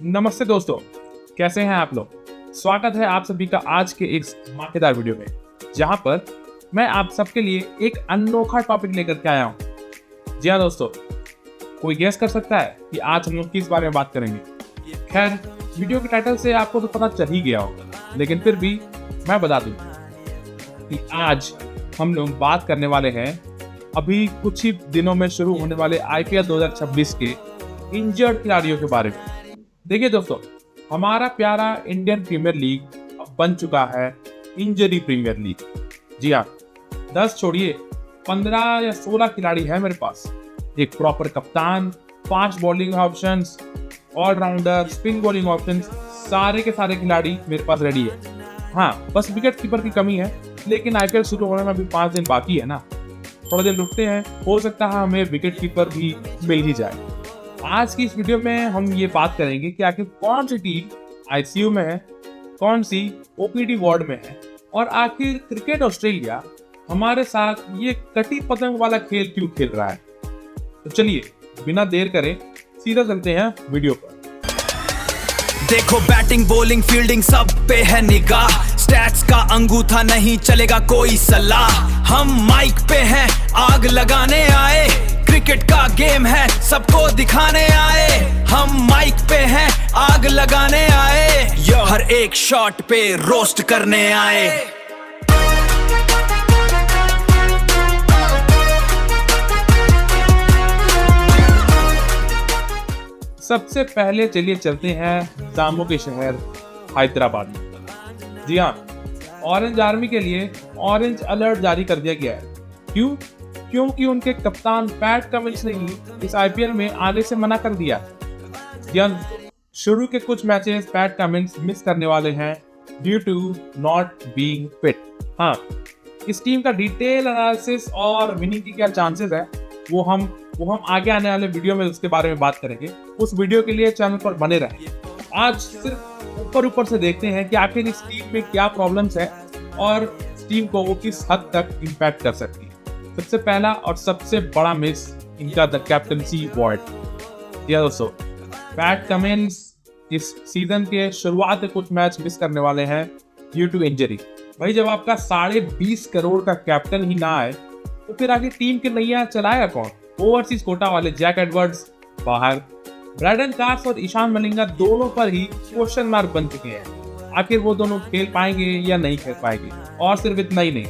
नमस्ते दोस्तों, कैसे हैं आप लोग। स्वागत है आप सभी का आज के इस धमाकेदार वीडियो में, जहां पर मैं आप सबके लिए एक अनोखा टॉपिक लेकर के आया हूं। जी हाँ दोस्तों, कोई गेस कर सकता है कि आज हम लोग किस बारे में बात करेंगे। खैर, वीडियो के टाइटल से आपको तो पता चल ही गया होगा, लेकिन फिर भी मैं बता दूं कि आज हम लोग बात करने वाले हैं अभी कुछ ही दिनों में शुरू होने वाले IPL 2026 के इंजर्ड खिलाड़ियों के बारे में। देखिए दोस्तों, हमारा प्यारा इंडियन प्रीमियर लीग अब बन चुका है इंजरी प्रीमियर लीग। जी हाँ, 10 छोड़िए 15 या 16 खिलाड़ी है मेरे पास। एक प्रॉपर कप्तान, 5 bowling options, allrounder, spin bowling options, सारे के सारे खिलाड़ी मेरे पास रेडी है। हाँ, बस विकेट कीपर की कमी है, लेकिन IPL शुरू होने में अभी 5 दिन बाकी है ना, थोड़ा दिन रुकते हैं, हो सकता है हमें विकेट कीपर भी मिल ही जाए। आज की इस वीडियो में हम ये बात करेंगे कि आखिर कौन सी टीम ICU में है, कौन सी OPD वार्ड में है, और आखिर क्रिकेट ऑस्ट्रेलिया हमारे साथ ये कटी पतंग वाला खेल क्यों खेल रहा है। तो चलिए बिना देर करे सीधा चलते हैं वीडियो पर। देखो बैटिंग बॉलिंग फील्डिंग सब पे है निगाह, स्टैट्स का अंगूठा नहीं चलेगा कोई सलाह। हम माइक पे हैं, आग लगाने आए, क्रिकेट का गेम है सबको दिखाने आए। हम माइक पे हैं, आग लगाने आए, हर एक शॉट पे रोस्ट करने आए। सबसे पहले चलिए चलते हैं जामों के शहर हैदराबाद में। जी हाँ, ऑरेंज आर्मी के लिए ऑरेंज अलर्ट जारी कर दिया गया है। क्यों? क्योंकि उनके कप्तान पैट कमिंस ने ही इस IPL में आने से मना कर दिया। जी हाँ, शुरू के कुछ मैचेस पैट कमिंस मिस करने वाले हैं due to not being fit. हाँ, इस टीम का डिटेल एनालिसिस और विनिंग की क्या चांसेस है वो हम आगे आने वाले वीडियो में उसके बारे में बात करेंगे। उस वीडियो के लिए चैनल पर बने रहें। आज सिर्फ ऊपर से देखते हैं कि आखिर इस टीम में क्या प्रॉब्लम्स है और इस टीम को वो किस हद तक इम्पैक्ट कर सकती है। सबसे पहला और सबसे बड़ा मिस इनका द कैप्टनसी वार्ड। या दोस्तों, पैट कमिंस इस सीजन के शुरुआत में कुछ मैच मिस करने वाले हैं ड्यू टू इंजरी। भाई, जब आपका 20.5 करोड़ का कैप्टन ही ना आए तो फिर आगे टीम के नैया चलाएगा कौन। ओवरसीज कोटा वाले जैक एडवर्ड्स बाहर, ब्रैडन कार्स और ईशान मलिंगा दोनों पर ही क्वेश्चन मार्क बन चुके हैं। आखिर वो दोनों खेल पाएंगे या नहीं खेल पाएंगे। और सिर्फ इतना ही नहीं,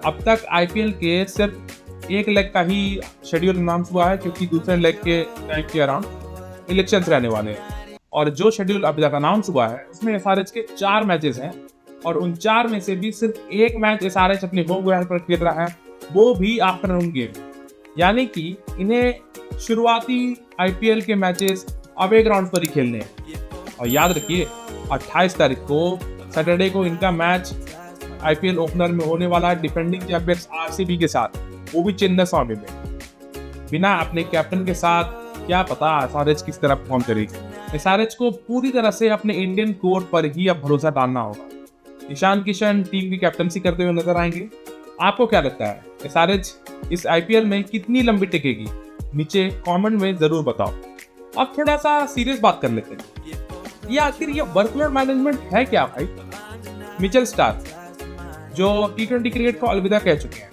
अब तक IPL के सिर्फ एक लेग का ही शेड्यूल अनाउंस हुआ है, क्योंकि दूसरे लेग के टाइम के अराउंड इलेक्शंस रहने वाले हैं। और जो शेड्यूल अभी तक अनाउंस हुआ है उसमें SRH के 4 मैचेस हैं, और उन 4 में से भी सिर्फ एक मैच SRH अपने होम ग्राउंड पर खेल रहा है, वो भी आफ्टरनून गेम। यानी कि इन्हें शुरुआती IPL के मैचेस अवे ग्राउंड पर ही खेलने हैं। और याद रखिए, 28 तारीख को सैटरडे को इनका मैच IPL ओपनर में होने वाला है डिफेंडिंग चैंपियंस RCB के साथ, वो भी चेन्नई स्वामी में। बिना अपने कैप्टन के साथ क्या पता SRH किस तरह परफॉर्म करेगी। SRH को पूरी तरह से अपने इंडियन कोर पर ही अब भरोसा डालना होगा। ईशान किशन टीम की कैप्टनसी करते हुए नजर आएंगे। आपको क्या लगता है, SRH इस IPL में कितनी लंबी टिकेगी? नीचे कमेंट में जरूर बताओ। अब थोड़ा सा सीरियस बात कर लेते हैं। ये आखिर ये वर्कलोड मैनेजमेंट है क्या भाई? मिचेल स्टार्क जो T20 क्रिकेट को अलविदा कह चुके हैं,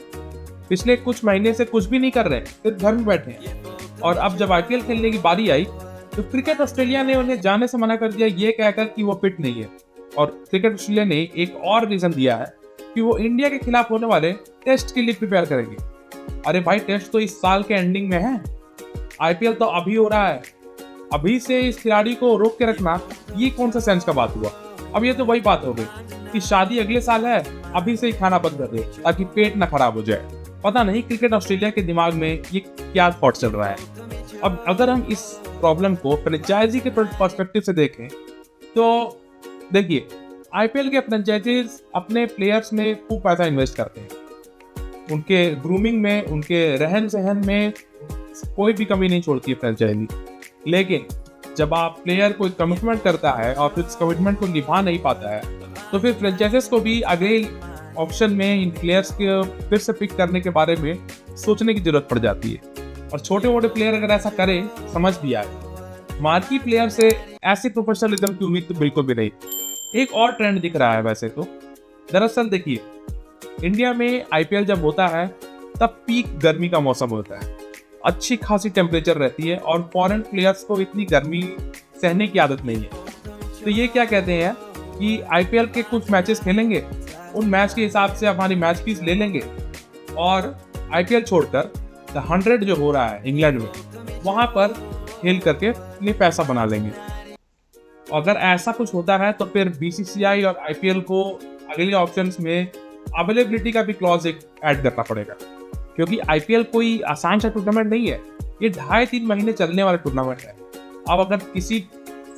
पिछले कुछ महीने से कुछ भी नहीं कर रहे, सिर्फ घर में बैठे हैं। और अब जब IPL खेलने की बारी आई तो क्रिकेट ऑस्ट्रेलिया ने उन्हें जाने से मना कर दिया, ये कहकर कि वो फिट नहीं है। और क्रिकेट ऑस्ट्रेलिया ने एक और रीजन दिया है कि वो इंडिया के खिलाफ होने वाले टेस्ट के लिए प्रिपेयर करेंगे। अरे भाई, टेस्ट तो इस साल के एंडिंग में है, IPL तो अभी हो रहा है। अभी से इस खिलाड़ी को रोक के रखना, ये कौन सा सेंस का बात हुआ। अब ये तो वही बात हो गई कि शादी अगले साल है, अभी से ही खाना बंद कर दे ताकि पेट ना खराब हो जाए। पता नहीं क्रिकेट ऑस्ट्रेलिया के दिमाग में ये क्या थॉट चल रहा है। अब अगर हम इस प्रॉब्लम को फ्रेंचाइजी के पर्सपेक्टिव से देखें तो देखिए, IPL के फ्रेंचाइजीज अपने प्लेयर्स में खूब पैसा इन्वेस्ट करते हैं। उनके ग्रूमिंग में, उनके रहन सहन में कोई भी कमी नहीं छोड़ती है फ्रेंचाइजी। लेकिन जब आप प्लेयर कोई कमिटमेंट करता है और फिर उस कमिटमेंट को निभा नहीं पाता है, तो फिर फ्रेंचाइजीज को भी अगले ऑप्शन में इन प्लेयर्स के फिर से पिक करने के बारे में सोचने की जरूरत पड़ जाती है। और छोटे मोटे प्लेयर अगर ऐसा करें, समझ भी आए, मार्की प्लेयर से ऐसे प्रोफेशनलिज्म की उम्मीद तो बिल्कुल भी नहीं। एक और ट्रेंड दिख रहा है वैसे तो। दरअसल देखिए, इंडिया में आईपीएल जब होता है तब पीक गर्मी का मौसम होता है, अच्छी खासी टेम्परेचर रहती है और फॉरेन प्लेयर्स को इतनी गर्मी सहने की आदत नहीं है। तो ये क्या कहते हैं कि आईपीएल के कुछ मैचेस खेलेंगे, उन मैच के हिसाब से हमारी मैच फीस ले लेंगे और आईपीएल छोड़कर द 100 जो हो रहा है इंग्लैंड में, वहाँ पर खेल करके अपने पैसा बना लेंगे। अगर ऐसा कुछ होता है तो फिर बीसीसीआई और आईपीएल को अगले ऑप्शंस में अवेलेबिलिटी का भी क्लॉज एक ऐड करना पड़ेगा, क्योंकि आईपीएल कोई आसान सा टूर्नामेंट नहीं है। ये 2.5-3 महीने चलने वाला टूर्नामेंट है। अब अगर किसी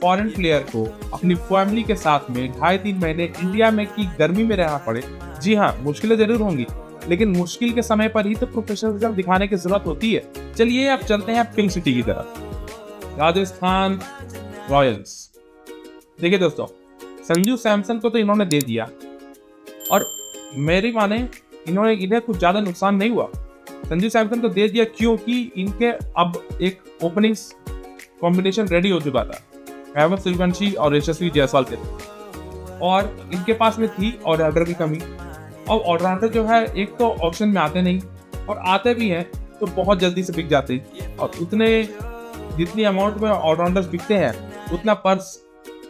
फॉरेन प्लेयर को अपनी फैमिली के साथ में 2.5-3 महीने इंडिया में की गर्मी में रहना पड़े, जी हाँ, मुश्किलें जरूर होंगी, लेकिन मुश्किल के समय पर ही तो प्रोफेशनलिज्म दिखाने की जरूरत होती है। चलिए अब चलते हैं पिंक सिटी की तरफ, राजस्थान रॉयल्स। देखिए दोस्तों, संजू सैमसन को तो इन्होंने दे दिया और मेरी माने इन्हें कुछ ज्यादा नुकसान नहीं हुआ। संजू सैमसन को दे दिया क्योंकि इनके अब एक ओपनिंग कॉम्बिनेशन रेडी हो चुका था, वैभव सूर्यवंशी और यशस्वी जायसवाल के, और इनके पास में थी ऑलराउंडर की कमी। और ऑलराउंडर जो है एक तो ऑप्शन में आते नहीं, और आते भी हैं तो बहुत जल्दी से बिक जाते हैं, और उतने जितनी अमाउंट में ऑलराउंडर्स बिकते हैं उतना पर्स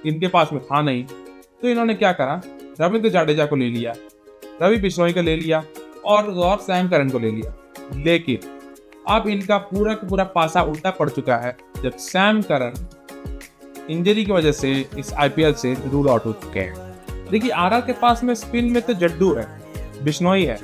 इनके पास में था नहीं। तो इन्होंने क्या करा, रविंद्र जडेजा को ले लिया, रवि बिश्नोई को ले लिया और सैम करन को ले लिया। लेकिन अब इनका पूरा का पूरा पासा उल्टा पड़ चुका है जब सैम करन इंजरी की वजह से इस आईपीएल से रूल आउट हो चुके हैं। देखिए, आरआर के पास में स्पिन में तो जड्डू है, बिश्नोई है,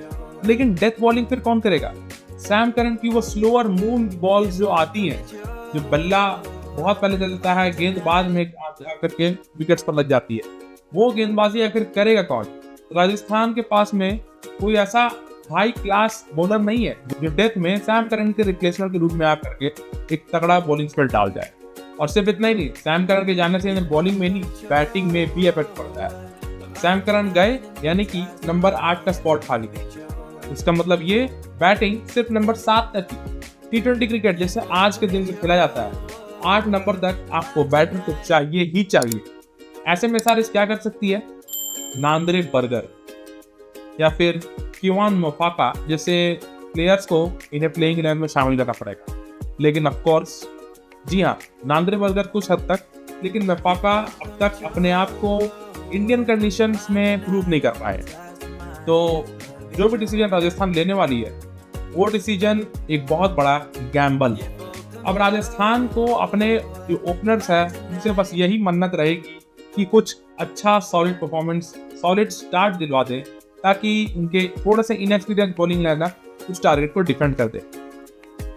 लेकिन डेथ बॉलिंग फिर कौन करेगा? सैम करन की वो स्लोअर मूव बॉल्स जो आती हैं, जो बल्ला बहुत पहले चलता है, गेंद बाद में आकर के विकेट्स पर लग जाती है, वो गेंदबाजी आखिर करेगा कौन? राजस्थान के पास में कोई ऐसा हाई क्लास बॉलर नहीं है जो डेथ में सैम करन के रिप्लेसमेंट के रूप में आकर के एक तगड़ा बॉलिंग स्पेल डाल जाए। और सिर्फ इतना ही नहीं, सैम करन के जाने से बॉलिंग में नहीं, बैटिंग में भी इफेक्ट पड़ता है। सैम करन गए यानी कि नंबर 8 का स्पॉट खाली है। इसका मतलब ये बैटिंग सिर्फ नंबर 7 तक की। T20 क्रिकेट जैसे आज के दिन में खेला जाता है, 8 नंबर तक आपको बैटर तो चाहिए ही चाहिए। ऐसे में सारिस क्या कर सकती है? नांद्रे बर्गर या फिर किवान मोफाका जैसे प्लेयर्स को इन्हें प्लेइंग 11 में शामिल करना पड़ेगा। लेकिन ऑफ कोर्स, जी हाँ, नांद्रे बर्गर कुछ हद तक, लेकिन मोफाका अब तक अपने आप को इंडियन कंडीशंस में प्रूव नहीं कर पाए। तो जो भी डिसीजन राजस्थान लेने वाली है वो डिसीजन एक बहुत बड़ा गैम्बल है। अब राजस्थान को अपने जो ओपनर्स है उनसे बस यही मन्नत रहेगी कि कुछ अच्छा सॉलिड परफॉर्मेंस, सॉलिड स्टार्ट दिलवा दे, ताकि उनके थोड़े से इनएक्सपीरियंस बॉलिंग लाइनअप उस टारगेट को डिफेंड कर दे।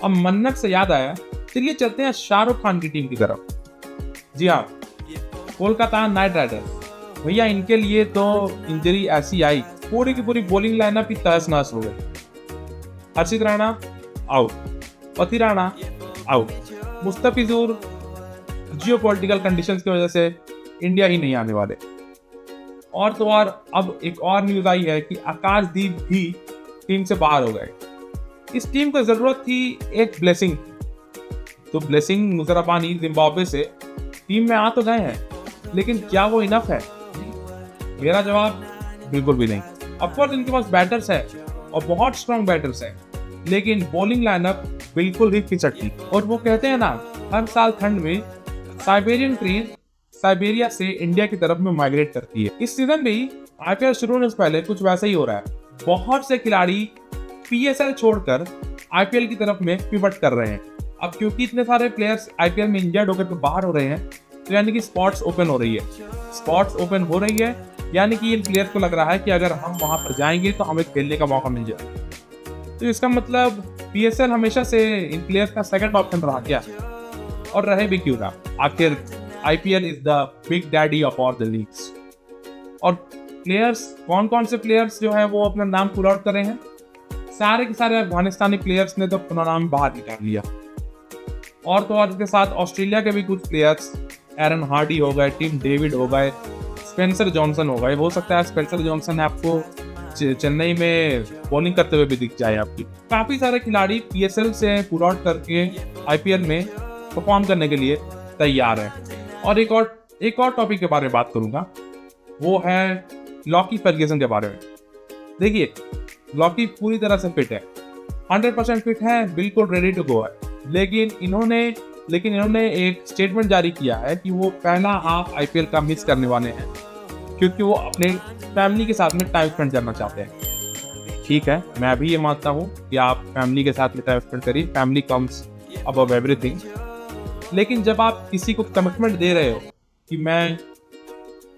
अब मन्नत से याद आया, चलिए चलते हैं शाहरुख खान की टीम की तरफ। जी हाँ, कोलकाता नाइट राइडर्स। भैया इनके लिए तो इंजरी ऐसी आई, पूरी की पूरी बॉलिंग लाइनअप ही तहस नहस हो गई। हर्षित राणा आउट, पति Rana out, Mustafizur geopolitical conditions की वजह से इंडिया ही नहीं आने वाले। और तो और अब एक और न्यूज आई है कि आकाशदीप भी टीम से बाहर हो गए। इस टीम को जरूरत थी एक ब्लेसिंग, तो ब्लेसिंग मुजराबानी जिम्बाब्वे से टीम में आ तो गए हैं, लेकिन क्या वो इनफ है? मेरा जवाब बिल्कुल भी नहीं। ऑफकोर्स इनके पास बैटर्स है और बहुत स्ट्रॉन्ग बैटर्स है, लेकिन बॉलिंग लाइनअप बिल्कुल ही फिसलती। और वो कहते हैं ना, हर साल ठंड में साइबेरियन ट्रेन साइबेरिया से इंडिया की तरफ में माइग्रेट करती है। इस सीजन भी आईपीएल शुरू होने से पहले कुछ वैसा ही हो रहा है। बहुत से खिलाड़ी पीएसएल छोड़कर आईपीएल की तरफ में पिवट कर रहे हैं। अब क्योंकि इतने सारे प्लेयर्स आईपीएल में इंजर्ड होकर के बाहर हो रहे हैं, तो यानी कि स्पॉट्स ओपन हो रही है। स्पॉट्स ओपन हो रही है यानी कि इन प्लेयर्स को लग रहा है कि अगर हम वहां पर जाएंगे तो हमें खेलने का मौका मिल जाए। तो इसका मतलब पीएसएल हमेशा से इन प्लेयर्स का सेकंड ऑप्शन रहा क्या, और रहे भी क्यों ना। आखिर IPL is the big daddy of all the leagues. और प्लेयर्स कौन कौन से प्लेयर्स जो है वो अपना नाम पुल आउट कर रहे हैं? सारे के सारे अफगानिस्तानी प्लेयर्स ने तो अपना नाम बाहर निकाल लिया। और तो और इसके साथ ऑस्ट्रेलिया के भी कुछ प्लेयर्स, एरन हार्डी हो गए, टिम डेविड हो गए, स्पेंसर जॉनसन हो गए। हो सकता है स्पेंसर जॉनसन आपको चेन्नई में बॉलिंग करते हुए भी दिख जाए आपकी। काफी सारे खिलाड़ी पीएसएल से पुल आउट करके आईपीएल में परफॉर्म करने के लिए तैयार है। और एक और टॉपिक के बारे में बात करूंगा, वो है लॉकी फर्ग्यूसन के बारे में। देखिए, लॉकी पूरी तरह से फिट है, 100% फिट है, बिल्कुल रेडी टू गो है। लेकिन इन्होंने एक स्टेटमेंट जारी किया है कि वो पहला हाफ आईपीएल का मिस करने वाले हैं, क्योंकि वो अपने फैमिली के साथ में टाइम स्पेंड करना चाहते हैं। ठीक है, मैं भी ये मानता हूँ कि आप फैमिली के साथ में टाइम स्पेंड करिए, फैमिली कम्स अबव एवरीथिंग। लेकिन जब आप किसी को कमिटमेंट दे रहे हो कि मैं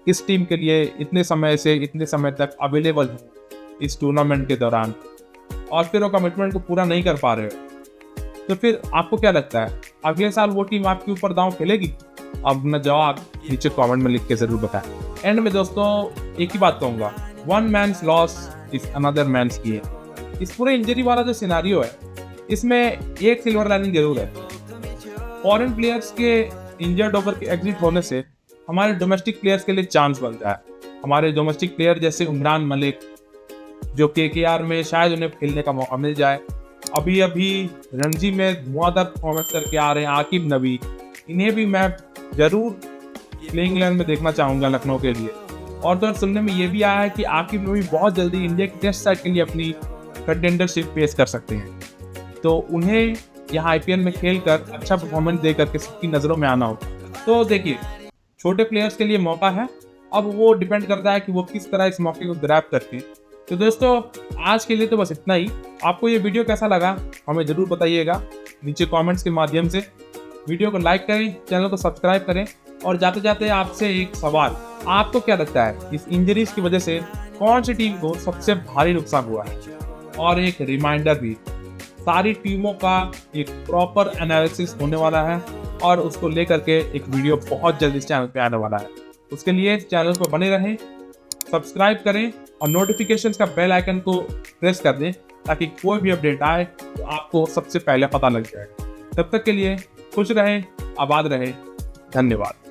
इस टीम के लिए इतने समय से इतने समय तक अवेलेबल हूँ इस टूर्नामेंट के दौरान, और फिर वो कमिटमेंट को पूरा नहीं कर पा रहे हो, तो फिर आपको क्या लगता है अगले साल वो टीम आपके ऊपर दांव खेलेगी? अपना जवाब नीचे कमेंट में लिख के जरूर बताएं। एंड में दोस्तों एक ही बात कहूँगा, one man's loss is another man's gain. इस पूरे इंजरी वाला जो सिनारियो है, इसमें एक सिल्वर लाइनिंग जरूर है। फॉरेन प्लेयर्स के इंजर्ड होकर के एग्जिट होने से हमारे डोमेस्टिक प्लेयर्स के लिए चांस बनता है। हमारे डोमेस्टिक प्लेयर जैसे उमरान मलिक, जो केकेआर में शायद उन्हें खेलने का मौका मिल जाए, अभी रणजी में धुआंधार परफॉर्मेंस करके आ रहे हैं आकिब नबी, इन्हें भी मैं जरूर प्लेइंग 11 में देखना चाहूँगा लखनऊ के लिए। और तो सुनने में ये भी आया है कि आकिब नबी बहुत जल्दी इंडिया की टेस्ट साइड के लिए अपनी कंटेंडरशिप पेश कर सकते हैं, तो उन्हें यहाँ आईपीएल में खेल कर अच्छा परफॉर्मेंस दे करके सबकी नज़रों में आना होगा। तो देखिए, छोटे प्लेयर्स के लिए मौका है, अब वो डिपेंड करता है कि वो किस तरह इस मौके को ग्रैब करते हैं। तो दोस्तों आज के लिए तो बस इतना ही। आपको ये वीडियो कैसा लगा हमें ज़रूर बताइएगा नीचे कमेंट्स के माध्यम से। वीडियो को लाइक करें, चैनल को सब्सक्राइब करें, और जाते जाते आपसे एक सवाल, आपको क्या लगता है इस इंजरीज की वजह से कौन सी टीम को सबसे भारी नुकसान हुआ है? और एक रिमाइंडर भी, सारी टीमों का एक प्रॉपर एनालिसिस होने वाला है और उसको लेकर के एक वीडियो बहुत जल्दी इस चैनल पे आने वाला है। उसके लिए चैनल पर बने रहें, सब्सक्राइब करें और नोटिफिकेशंस का बेल आइकन को प्रेस कर दें, ताकि कोई भी अपडेट आए तो आपको सबसे पहले पता लग जाए। तब तक के लिए खुश रहें, आबाद रहें, धन्यवाद।